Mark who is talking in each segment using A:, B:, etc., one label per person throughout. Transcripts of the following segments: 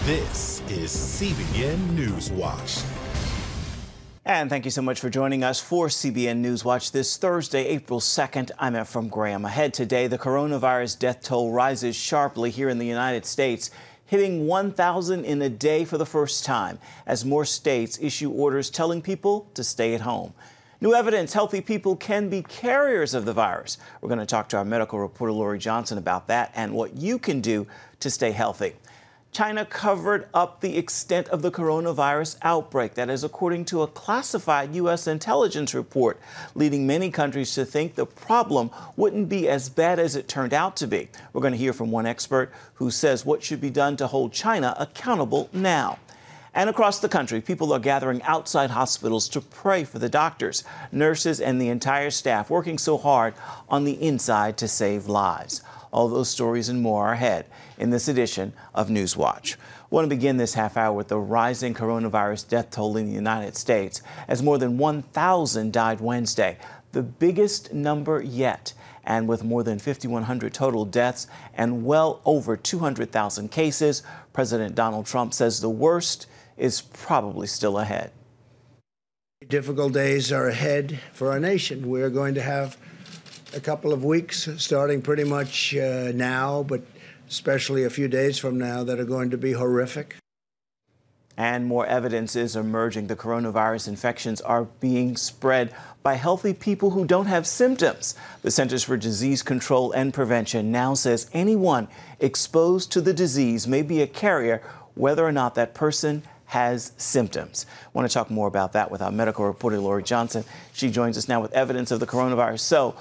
A: This is CBN NewsWatch.
B: And thank you so much for joining us for CBN NewsWatch this Thursday, April 2nd. I'm Ephraim Graham. Ahead today, the coronavirus death toll rises sharply here in the United States, hitting 1,000 in a day for the first time as more states issue orders telling people to stay at home. New evidence healthy people can be carriers of the virus. We're going to talk to our medical reporter, Lori Johnson, about that and what you can do to stay healthy. China covered up the extent of the coronavirus outbreak. That is according to a classified U.S. intelligence report, leading many countries to think the problem wouldn't be as bad as it turned out to be. We're going to hear from one expert who says what should be done to hold China accountable now. And across the country, people are gathering outside hospitals to pray for the doctors, nurses, and the entire staff working so hard on the inside to save lives. All those stories and more are ahead in this edition of NewsWatch. We want to begin this half hour with the rising coronavirus death toll in the United States, as more than 1,000 died Wednesday, the biggest number yet. And with more than 5,100 total deaths and well over 200,000 cases, President Donald Trump says the worst is probably still ahead.
C: Difficult days are ahead for our nation. We're going to have a couple of weeks, starting pretty much now, but especially a few days from now, that are going to be horrific.
B: And more evidence is emerging. The coronavirus infections are being spread by healthy people who don't have symptoms. The Centers for Disease Control and Prevention now says anyone exposed to the disease may be a carrier, whether or not that person has symptoms. I want to talk more about that with our medical reporter, Lori Johnson. She joins us now with evidence of the coronavirus. So,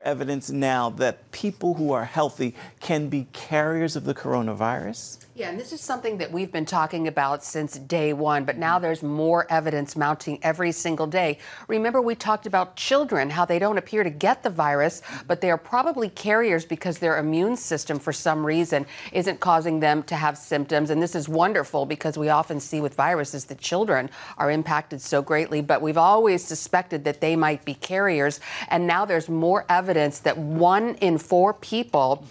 B: evidence now that people who are healthy can be carriers of the coronavirus?
D: Yeah, and this is something that we've been talking about since day one, but now there's more evidence mounting every single day. Remember, we talked about children, how they don't appear to get the virus, but they are probably carriers because their immune system, for some reason, isn't causing them to have symptoms. And this is wonderful because we often see with viruses that children are impacted so greatly, but we've always suspected that they might be carriers. And now there's more evidence that 1 in 4 people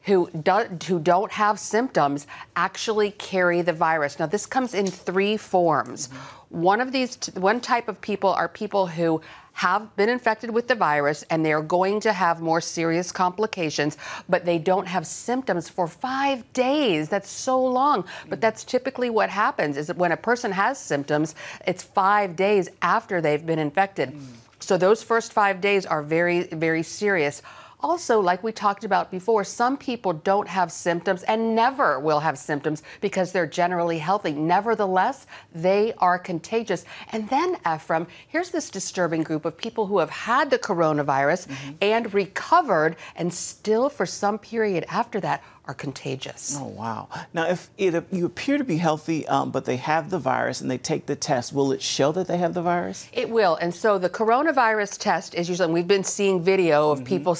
D: who don't have symptoms actually carry the virus. Now, this comes in 3 forms. One type of people are people who have been infected with the virus and they're going to have more serious complications, but they don't have symptoms for 5 days. That's so long. But that's typically what happens is that when a person has symptoms, it's 5 days after they've been infected. So those first 5 days are very, very serious. Also, like we talked about before, some people don't have symptoms and never will have symptoms because they're generally healthy. Nevertheless, they are contagious. And then, Ephraim, here's this disturbing group of people who have had the coronavirus and recovered and still, for some period after that, are contagious.
B: Oh, wow. Now, if you appear to be healthy, but they have the virus and they take the test, will it show that they have the virus?
D: It will. And so the coronavirus test is usually, and we've been seeing video of people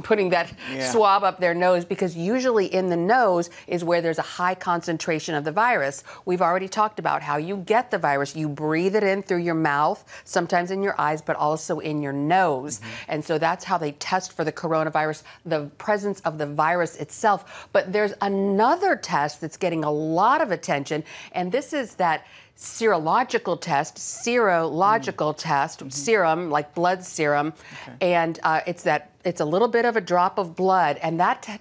D: putting that swab up their nose, because usually in the nose is where there's a high concentration of the virus. We've already talked about how you get the virus. You breathe it in through your mouth, sometimes in your eyes, but also in your nose. And so that's how they test for the coronavirus, the presence of the virus itself. But there's another test that's getting a lot of attention, and this is that serological test, serum, like blood serum. And it's a little bit of a drop of blood, and that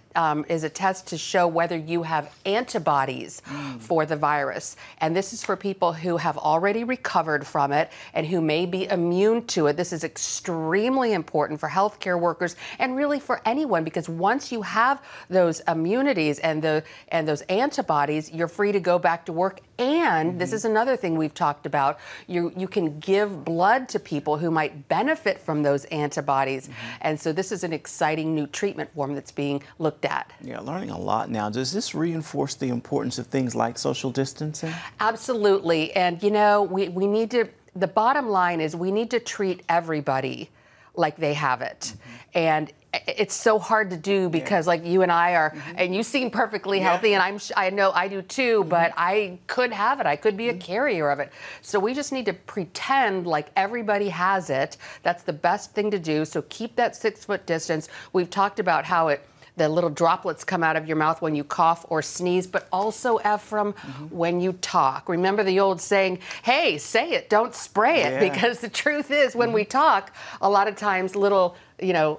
D: is a test to show whether you have antibodies for the virus. And this is for people who have already recovered from it and who may be immune to it. This is extremely important for healthcare workers and really for anyone, because once you have those immunities and those antibodies, you're free to go back to work. And this is another thing we've talked about. You can give blood to people who might benefit from those antibodies. And so this is an exciting new treatment form that's being looked at.
B: Yeah, learning a lot now. Does this reinforce the importance of things like social distancing?
D: Absolutely. And, you know, we need to, the bottom line is we need to treat everybody like they have it. And it's so hard to do because like you and I are, and you seem perfectly healthy, and I know I do too, but I could have it. I could be a carrier of it. So we just need to pretend like everybody has it. That's the best thing to do. So keep that 6-foot distance. We've talked about how the little droplets come out of your mouth when you cough or sneeze, but also, Ephraim, when you talk. Remember the old saying, hey, say it, don't spray it, because the truth is when we talk, a lot of times little,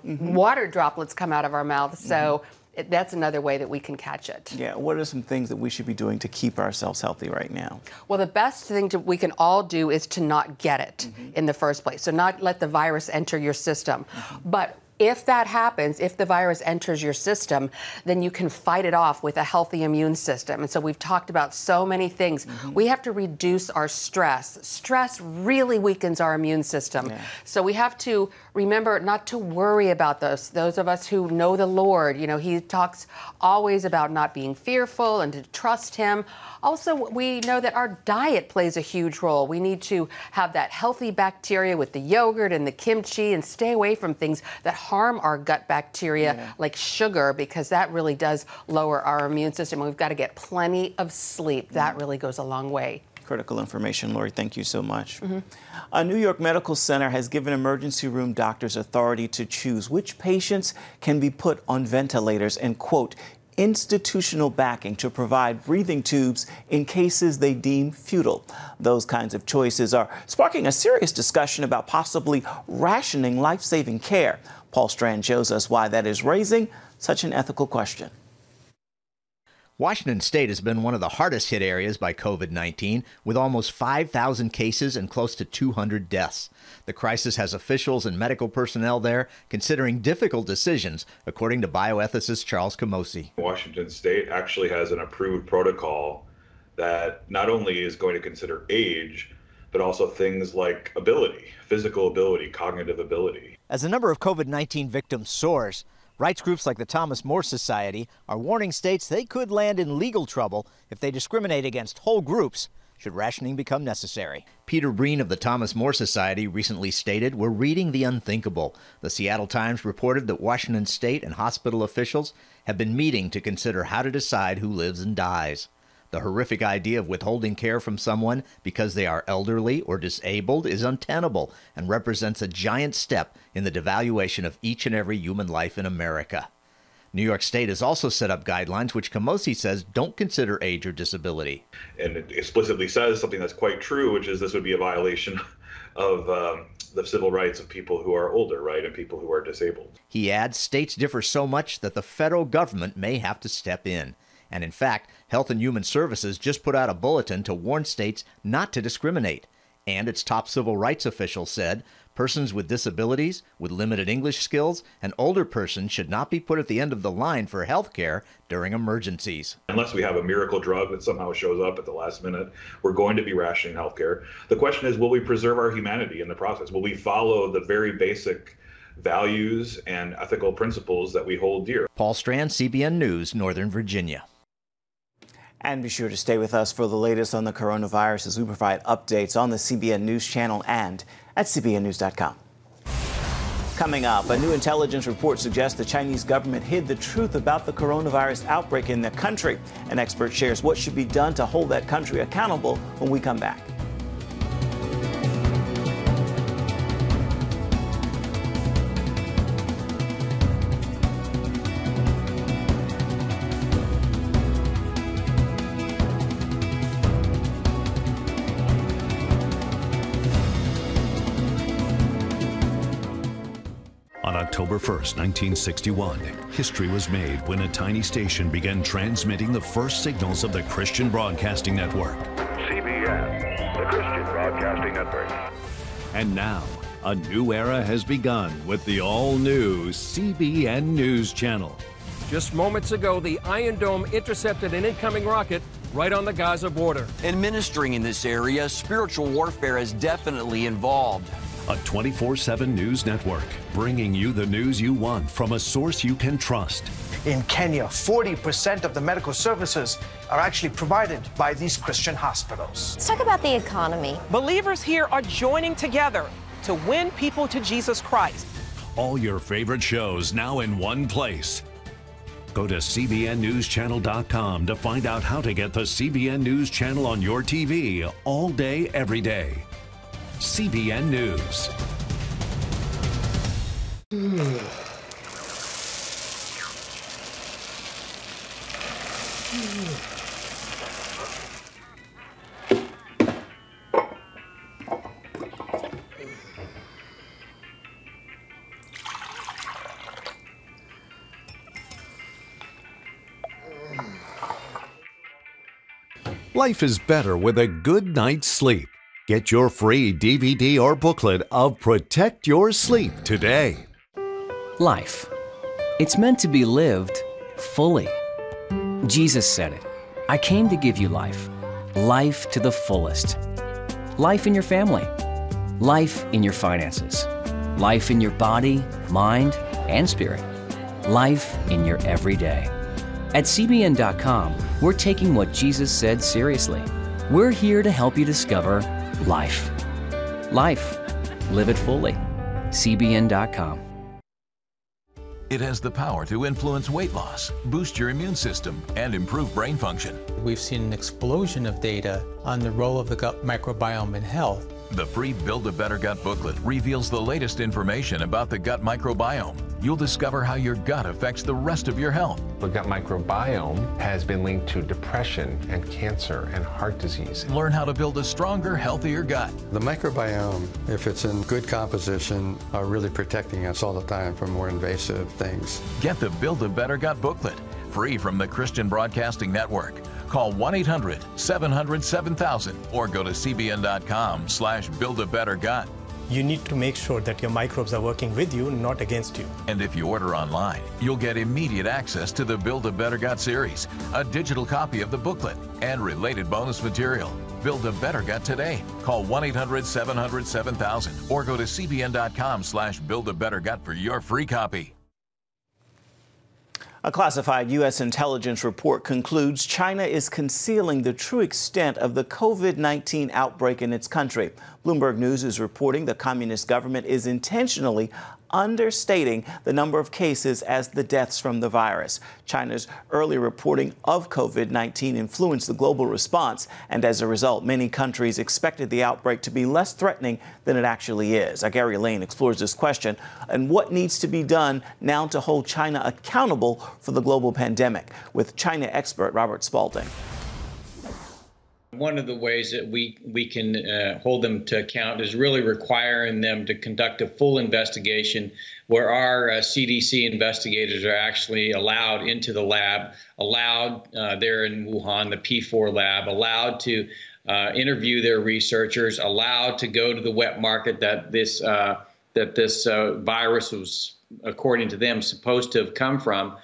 D: water droplets come out of our mouth. So that's another way that we can catch it.
B: Yeah, what are some things that we should be doing to keep ourselves healthy right now?
D: Well, the best thing we can all do is to not get it in the first place. So not let the virus enter your system. But if that happens, if the virus enters your system, then you can fight it off with a healthy immune system. And so we've talked about so many things. We have to reduce our stress. Stress really weakens our immune system. So we have to remember not to worry about those. Those of us who know the Lord, he talks always about not being fearful and to trust him. Also, we know that our diet plays a huge role. We need to have that healthy bacteria with the yogurt and the kimchi and stay away from things that harm our gut bacteria like sugar, because that really does lower our immune system. We've got to get plenty of sleep. That really goes a long way.
B: Critical information, Lori. Thank you so much. A New York medical center has given emergency room doctors authority to choose which patients can be put on ventilators and, quote, institutional backing to provide breathing tubes in cases they deem futile. Those kinds of choices are sparking a serious discussion about possibly rationing life-saving care. Paul Strand shows us why that is raising such an ethical question.
E: Washington State has been one of the hardest hit areas by COVID-19, with almost 5,000 cases and close to 200 deaths. The crisis has officials and medical personnel there considering difficult decisions, according to bioethicist Charles Camosy.
F: Washington State actually has an approved protocol that not only is going to consider age, but also things like ability, physical ability, cognitive ability.
E: As the number of COVID-19 victims soars, rights groups like the Thomas More Society are warning states they could land in legal trouble if they discriminate against whole groups should rationing become necessary. Peter Breen of the Thomas More Society recently stated, "We're reading the unthinkable." The Seattle Times reported that Washington State and hospital officials have been meeting to consider how to decide who lives and dies. The horrific idea of withholding care from someone because they are elderly or disabled is untenable and represents a giant step in the devaluation of each and every human life in America. New York State has also set up guidelines which Camosy says don't consider age or disability.
F: And it explicitly says something that's quite true, which is this would be a violation of the civil rights of people who are older, right, and people who are disabled.
E: He adds states differ so much that the federal government may have to step in. And in fact, Health and Human Services just put out a bulletin to warn states not to discriminate. And its top civil rights official said persons with disabilities, with limited English skills, and older persons should not be put at the end of the line for health care during emergencies.
F: Unless we have a miracle drug that somehow shows up at the last minute, we're going to be rationing health care. The question is, will we preserve our humanity in the process? Will we follow the very basic values and ethical principles that we hold dear?
E: Paul Strand, CBN News, Northern Virginia.
B: And be sure to stay with us for the latest on the coronavirus as we provide updates on the CBN News Channel and at cbnnews.com. Coming up, a new intelligence report suggests the Chinese government hid the truth about the coronavirus outbreak in the country. An expert shares what should be done to hold that country accountable when we come back.
G: October 1st, 1961, history was made when a tiny station began transmitting the first signals of the Christian Broadcasting Network.
H: CBN, the Christian Broadcasting Network.
G: And now, a new era has begun with the all-new CBN News Channel.
I: Just moments ago, the Iron Dome intercepted an incoming rocket right on the Gaza border.
J: And ministering in this area, spiritual warfare is definitely involved.
G: A 24/7 news network, bringing you the news you want from a source you can trust.
K: In Kenya, 40% of the medical services are actually provided by these Christian hospitals.
L: Let's talk about the economy.
M: Believers here are joining together to win people to Jesus Christ.
G: All your favorite shows now in one place. Go to cbnnewschannel.com to find out how to get the CBN News Channel on your TV all day, every day. CBN News. Life is better with a good night's sleep. Get your free DVD or booklet of Protect Your Sleep today.
L: Life. It's meant to be lived fully. Jesus said it. I came to give you life. Life to the fullest. Life in your family. Life in your finances. Life in your body, mind, and spirit. Life in your everyday. At CBN.com, we're taking what Jesus said seriously. We're here to help you discover life. Life. Live it fully. CBN.com.
N: It has the power to influence weight loss, boost your immune system, and improve brain function.
O: We've seen an explosion of data on the role of the gut microbiome in health.
N: The free Build a Better Gut booklet reveals the latest information about the gut microbiome. You'll discover how your gut affects the rest of your health.
P: The gut microbiome has been linked to depression and cancer and heart disease.
N: Learn how to build a stronger, healthier gut.
Q: The microbiome, if it's in good composition, are really protecting us all the time from more invasive things.
N: Get the Build a Better Gut booklet, free from the Christian Broadcasting Network. Call 1-800-700-7000 or go to cbn.com/buildabettergut.
R: You need to make sure that your microbes are working with you, not against you.
N: And if you order online, you'll get immediate access to the Build a Better Gut series, a digital copy of the booklet, and related bonus material. Build a Better Gut today. Call 1-800-700-7000 or go to cbn.com/buildabettergut for your free copy.
B: A classified U.S. intelligence report concludes China is concealing the true extent of the COVID-19 outbreak in its country. Bloomberg News is reporting the communist government is intentionally understating the number of cases as the deaths from the virus. China's early reporting of COVID-19 influenced the global response, and as a result, many countries expected the outbreak to be less threatening than it actually is. Gary Lane explores this question and what needs to be done now to hold China accountable for the global pandemic, with China expert Robert Spalding.
S: One of the ways that we can hold them to account is really requiring them to conduct a full investigation where our CDC investigators are actually allowed into the lab, allowed there in Wuhan, the P4 lab, allowed to interview their researchers, allowed to go to the wet market that this virus was, according to them, supposed to have come from.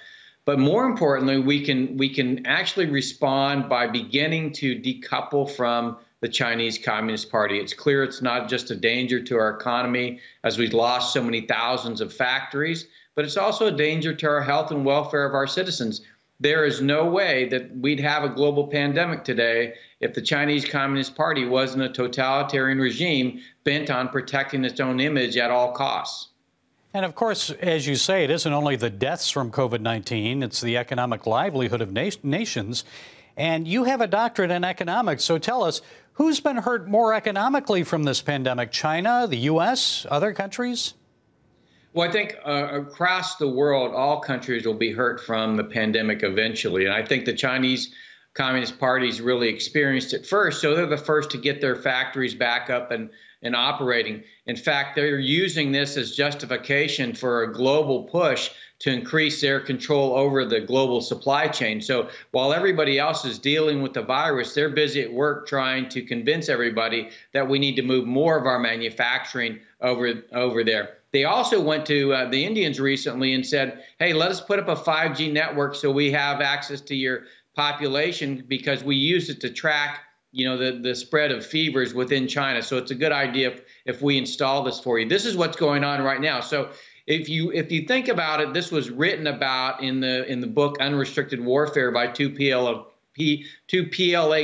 S: But more importantly, we can actually respond by beginning to decouple from the Chinese Communist Party. It's clear it's not just a danger to our economy as we've lost so many thousands of factories, but it's also a danger to our health and welfare of our citizens. There is no way that we'd have a global pandemic today if the Chinese Communist Party wasn't a totalitarian regime bent on protecting its own image at all costs.
T: And of course, as you say, it isn't only the deaths from COVID-19, it's the economic livelihood of nations. And you have a doctorate in economics, so tell us, who's been hurt more economically from this pandemic? China, the U.S., other countries?
S: Well, I think across the world, all countries will be hurt from the pandemic eventually. And I think the Chinese Communist Party's really experienced it first, so they're the first to get their factories back up and operating. In fact, they're using this as justification for a global push to increase their control over the global supply chain. So while everybody else is dealing with the virus, they're busy at work trying to convince everybody that we need to move more of our manufacturing over there. They also went to the Indians recently and said, hey, let us put up a 5G network so we have access to your population because we use it to track the spread of fevers within China. So it's a good idea if we install this for you. This is what's going on right now. So if you think about it, this was written about in the book Unrestricted Warfare by two PLA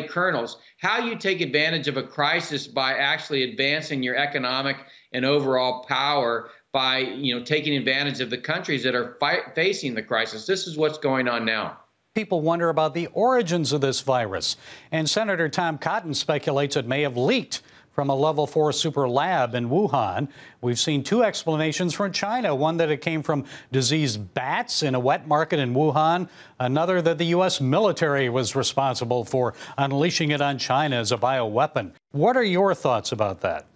S: colonels. How you take advantage of a crisis by actually advancing your economic and overall power by taking advantage of the countries that are facing the crisis. This is what's going on now.
T: People wonder about the origins of this virus, and Senator Tom Cotton speculates it may have leaked from a level 4 super lab in Wuhan. We've seen 2 explanations from China, one that it came from diseased bats in a wet market in Wuhan, another that the U.S. military was responsible for unleashing it on China as a bioweapon. What are your thoughts about that?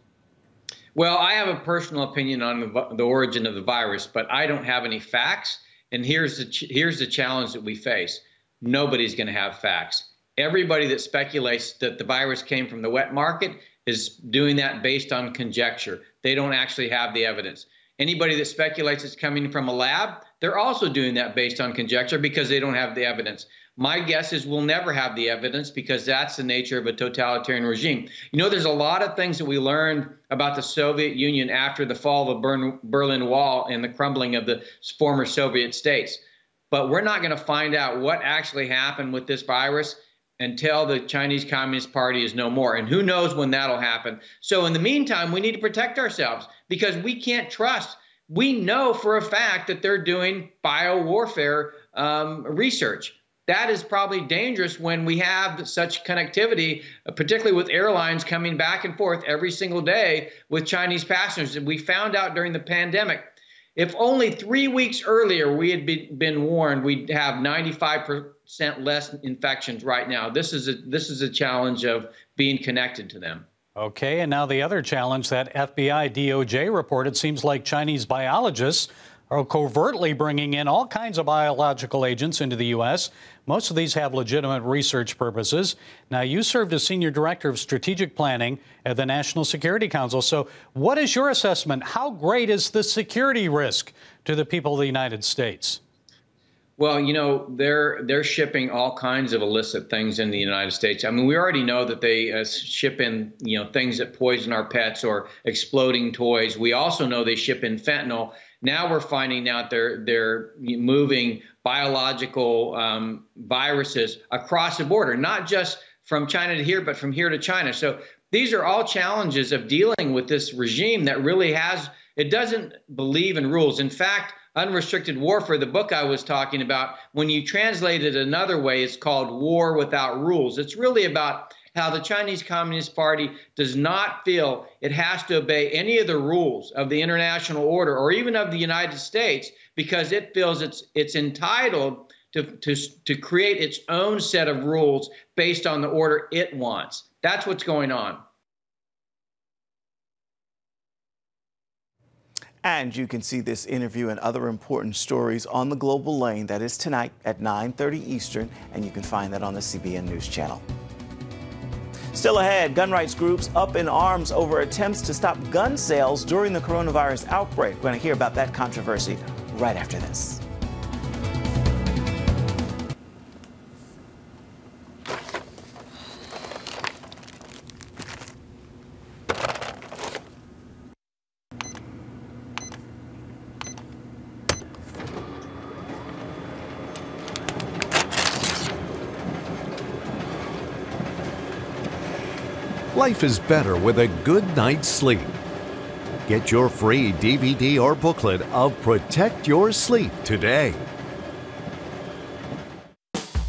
S: Well, I have a personal opinion on the origin of the virus, but I don't have any facts. And here's the challenge that we face. Nobody's going to have facts. Everybody that speculates that the virus came from the wet market is doing that based on conjecture. They don't actually have the evidence. Anybody that speculates it's coming from a lab, they're also doing that based on conjecture because they don't have the evidence. My guess is we'll never have the evidence because that's the nature of a totalitarian regime. You know, there's a lot of things that we learned about the Soviet Union after the fall of the Berlin Wall and the crumbling of the former Soviet states. But we're not going to find out what actually happened with this virus until the Chinese Communist Party is no more. And who knows when that'll happen. So in the meantime, we need to protect ourselves because we can't trust. We know for a fact that they're doing biowarfare research. That is probably dangerous when we have such connectivity, particularly with airlines coming back and forth every single day with Chinese passengers. And we found out during the pandemic, if only 3 weeks earlier we had been warned, we'd have 95% less infections right now. This is a challenge of being connected to them.
T: Okay, and now the other challenge that FBI DOJ reported seems like Chinese biologists are covertly bringing in all kinds of biological agents into the U.S. Most of these have legitimate research purposes. Now, you served as Senior Director of Strategic Planning at the National Security Council. So what is your assessment? How great is the security risk to the people of the United States?
S: Well, you know, they're shipping all kinds of illicit things in the United States. I mean, we already know that they ship in, you know, things that poison our pets or exploding toys. We also know they ship in fentanyl. Now we're finding out they're moving biological viruses across the border, not just from China to here, but from here to China. So these are all challenges of dealing with this regime that really it doesn't believe in rules. In fact, Unrestricted Warfare, the book I was talking about, when you translate it another way, it's called War Without Rules. It's really about how the Chinese Communist Party does not feel it has to obey any of the rules of the international order or even of the United States because it feels it's entitled to create its own set of rules based on the order it wants. That's what's going on.
B: And you can see this interview and other important stories on the Global Lane. That is tonight at 9:30 Eastern, and you can find that on the CBN News Channel. Still ahead, gun rights groups up in arms over attempts to stop gun sales during the coronavirus outbreak. We're going to hear about that controversy right after this.
G: Life is better with a good night's sleep. Get your free DVD or booklet of Protect Your Sleep today.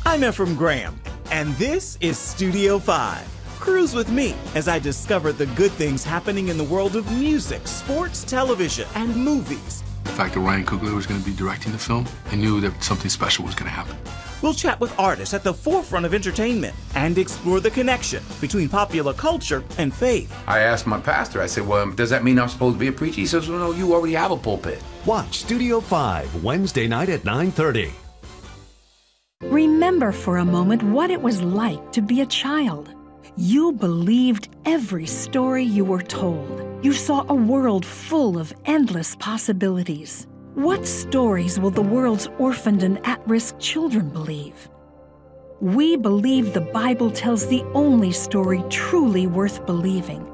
U: I'm Ephraim Graham, and this is Studio 5. Cruise with me as I discover the good things happening in the world of music, sports, television, and movies.
V: The fact that Ryan Coogler was going to be directing the film, I knew that something special was going to happen.
U: We'll chat with artists at the forefront of entertainment and explore the connection between popular culture and faith.
W: I asked my pastor, I said, well, does that mean I'm supposed to be a preacher? He says, well, no, you already have a pulpit.
G: Watch Studio 5 Wednesday night at 9:30.
X: Remember for a moment what it was like to be a child. You believed every story you were told. You saw a world full of endless possibilities. What stories will the world's orphaned and at-risk children believe? We believe the Bible tells the only story truly worth believing.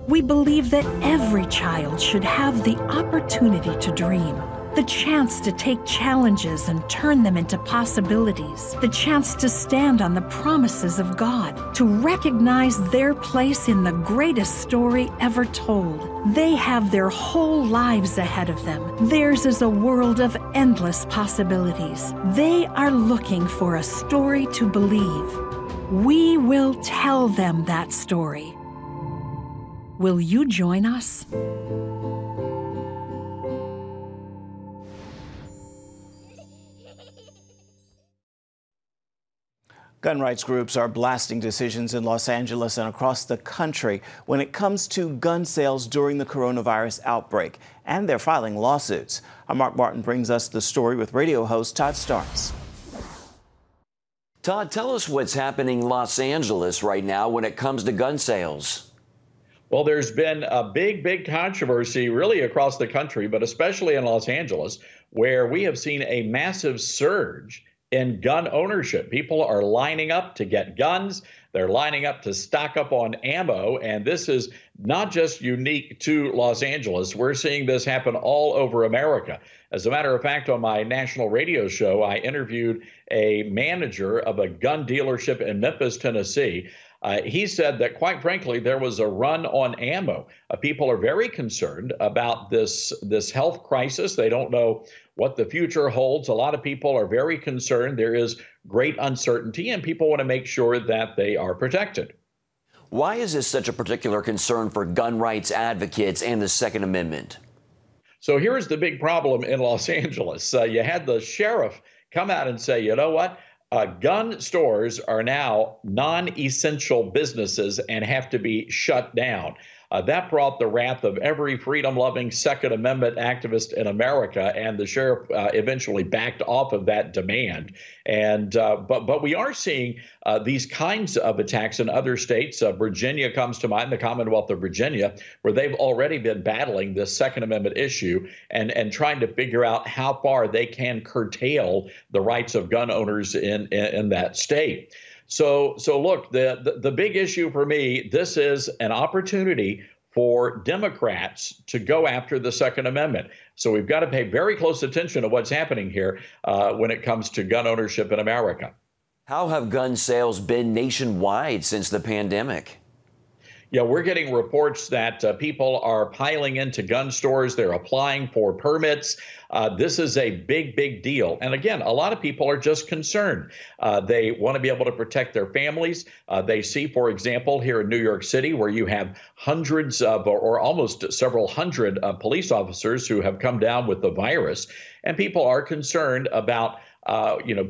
X: We believe that every child should have the opportunity to dream, the chance to take challenges and turn them into possibilities, the chance to stand on the promises of God, to recognize their place in the greatest story ever told. They have their whole lives ahead of them. Theirs is a world of endless possibilities. They are looking for a story to believe. We will tell them that story. Will you join us?
B: Gun rights groups are blasting decisions in Los Angeles and across the country when it comes to gun sales during the coronavirus outbreak, and they're filing lawsuits. Our Mark Martin brings us the story with radio host Todd Starnes.
A: Todd, tell us what's happening in Los Angeles right now when it comes to gun sales.
C: Well, there's been a big controversy really across the country, but especially in Los Angeles, where we have seen a massive surge in gun ownership. People are lining up to get guns. They're lining up to stock up on ammo. And this is not just unique to Los Angeles. We're seeing this happen all over America. As a matter of fact, on my national radio show, I interviewed a manager of a gun dealership in Memphis, Tennessee. He said that, quite frankly, there was a run on ammo. People are very concerned about this health crisis. They don't know what the future holds. A lot of people are very concerned. There is great uncertainty, and people want to make sure that they are protected.
A: Why is this such a particular concern for gun rights advocates and the Second Amendment?
C: So here's the big problem in Los Angeles. You had the sheriff come out and say, you know what? Gun stores are now non-essential businesses and have to be shut down. That brought the wrath of every freedom-loving Second Amendment activist in America, and the sheriff eventually backed off of that demand. And but we are seeing these kinds of attacks in other states. Virginia comes to mind, the Commonwealth of Virginia, where they've already been battling this Second Amendment issue and trying to figure out how far they can curtail the rights of gun owners in that state. So look, the big issue for me, this is an opportunity for Democrats to go after the Second Amendment. So we've got to pay very close attention to what's happening here when it comes to gun ownership in America.
A: How have gun sales been nationwide since the pandemic?
C: Yeah, we're getting reports that people are piling into gun stores. They're applying for permits. This is a big deal. And again, a lot of people are just concerned. They want to be able to protect their families. They see, for example, here in New York City, where you have hundreds of or almost several hundred police officers who have come down with the virus. And people are concerned about,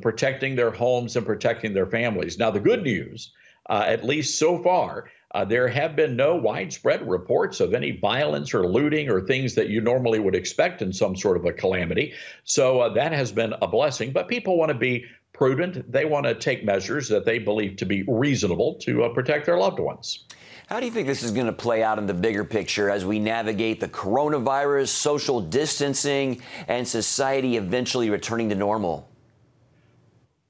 C: protecting their homes and protecting their families. Now, the good news, at least so far, there have been no widespread reports of any violence or looting or things that you normally would expect in some sort of a calamity. So that has been a blessing. But people want to be prudent. They want to take measures that they believe to be reasonable to protect their loved ones.
A: How do you think this is going to play out in the bigger picture as we navigate the coronavirus, social distancing, and society eventually returning to normal?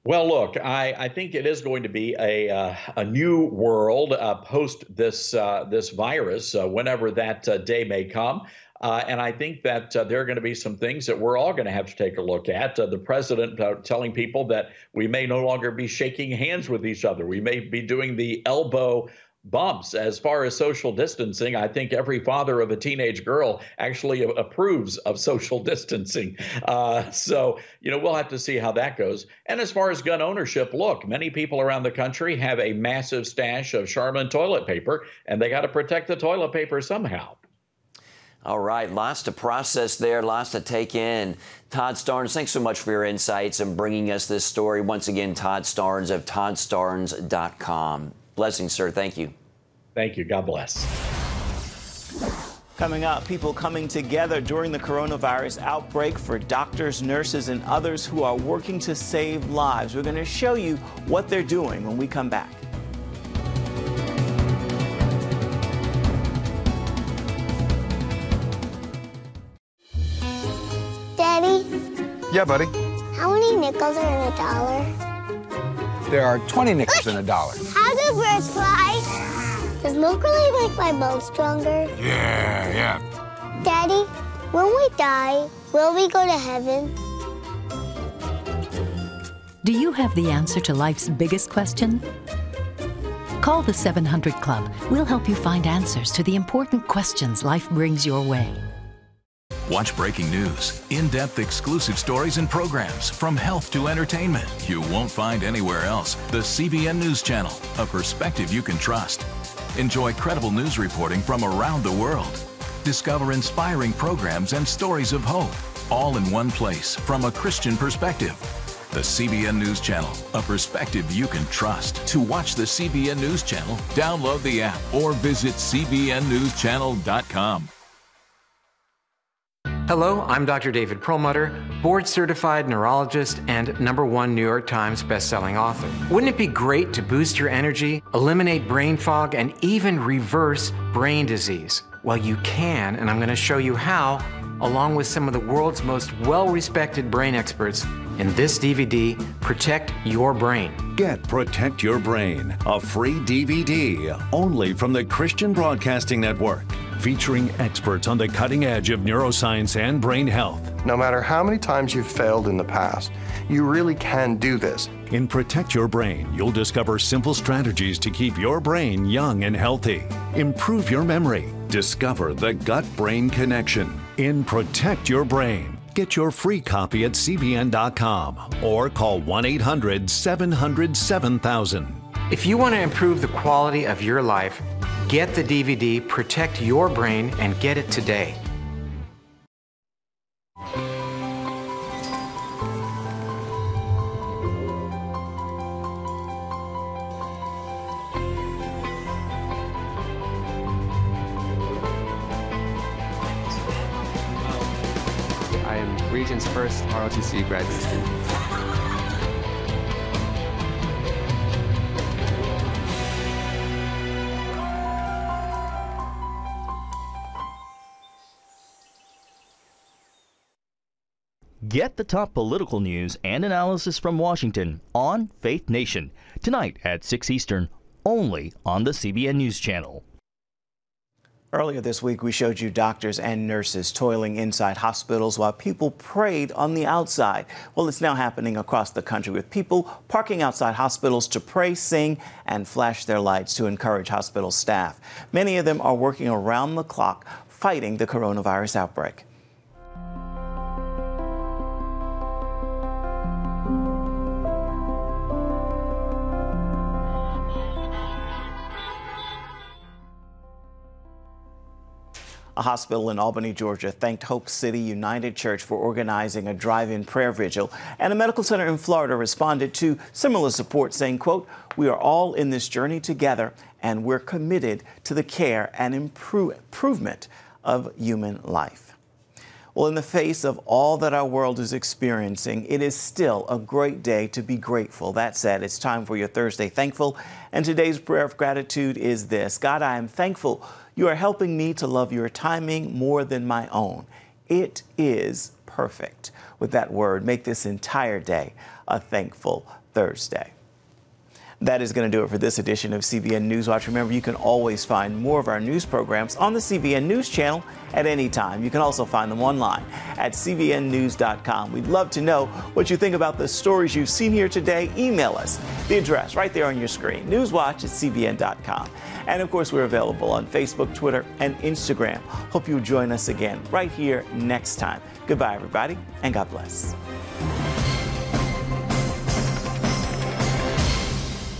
C: Well, look, I think it is going to be a new world post this virus, whenever that day may come. And I think that there are going to be some things that we're all going to have to take a look at. The president telling people that we may no longer be shaking hands with each other. We may be doing the elbow bumps. As far as social distancing, I think every father of a teenage girl actually approves of social distancing. So, we'll have to see how that goes. And as far as gun ownership, look, many people around the country have a massive stash of Charmin toilet paper, and they got to protect the toilet paper somehow.
A: All right, lots to process there, lots to take in. Todd Starnes, thanks so much for your insights and bringing us this story. Once again, Todd Starnes of toddstarnes.com. Blessings, sir. Thank you.
C: Thank you. God bless.
B: Coming up, people coming together during the coronavirus outbreak for doctors, nurses, and others who are working to save lives. We're going to show you what they're doing when we come back.
D: Daddy?
F: Yeah, buddy.
D: How many nickels are in a dollar?
F: There are 20 nickels in a dollar.
D: How do birds fly? Does milk really make my bones stronger?
F: Yeah.
D: Daddy, when we die, will we go to heaven?
Y: Do you have the answer to life's biggest question? Call the 700 Club. We'll help you find answers to the important questions life brings your way.
N: Watch breaking news, in-depth exclusive stories and programs from health to entertainment you won't find anywhere else. The CBN News Channel, a perspective you can trust. Enjoy credible news reporting from around the world. Discover inspiring programs and stories of hope, all in one place from a Christian perspective. The CBN News Channel, a perspective you can trust. To watch the CBN News Channel, download the app or visit cbnnewschannel.com.
E: Hello, I'm Dr. David Perlmutter, board-certified neurologist and #1 New York Times bestselling author. Wouldn't it be great to boost your energy, eliminate brain fog, and even reverse brain disease? Well, you can, and I'm going to show you how, along with some of the world's most well-respected brain experts, in this DVD, Protect Your Brain.
G: Get Protect Your Brain, a free DVD only from the Christian Broadcasting Network, featuring experts on the cutting edge of neuroscience and brain health.
H: No matter how many times you've failed in the past, you really can do this.
G: In Protect Your Brain, you'll discover simple strategies to keep your brain young and healthy. Improve your memory. Discover the gut-brain connection. In Protect Your Brain, get your free copy at cbn.com or call 1-800-700-7000.
E: If you want to improve the quality of your life, get the DVD Protect Your Brain and get it today.
I: I am Region's first ROTC graduate student.
J: Get the top political news and analysis from Washington on Faith Nation, tonight at 6 Eastern, only on the CBN News Channel.
B: Earlier this week, we showed you doctors and nurses toiling inside hospitals while people prayed on the outside. Well, it's now happening across the country with people parking outside hospitals to pray, sing, and flash their lights to encourage hospital staff. Many of them are working around the clock fighting the coronavirus outbreak. A hospital in Albany, Georgia, thanked Hope City United Church for organizing a drive-in prayer vigil. And a medical center in Florida responded to similar support, saying, quote, "We are all in this journey together, and we're committed to the care and improvement of human life." Well, in the face of all that our world is experiencing, it is still a great day to be grateful. That said, it's time for your Thursday Thankful. And today's prayer of gratitude is this: God, I am thankful you are helping me to love your timing more than my own. It is perfect. With that word, make this entire day a thankful Thursday. That is going to do it for this edition of CBN NewsWatch. Remember, you can always find more of our news programs on the CBN News Channel at any time. You can also find them online at cbnnews.com. We'd love to know what you think about the stories you've seen here today. Email us. The address right there on your screen, newswatch@cbn.com. And of course, we're available on Facebook, Twitter, and Instagram. Hope you'll join us again right here next time. Goodbye, everybody, and God bless.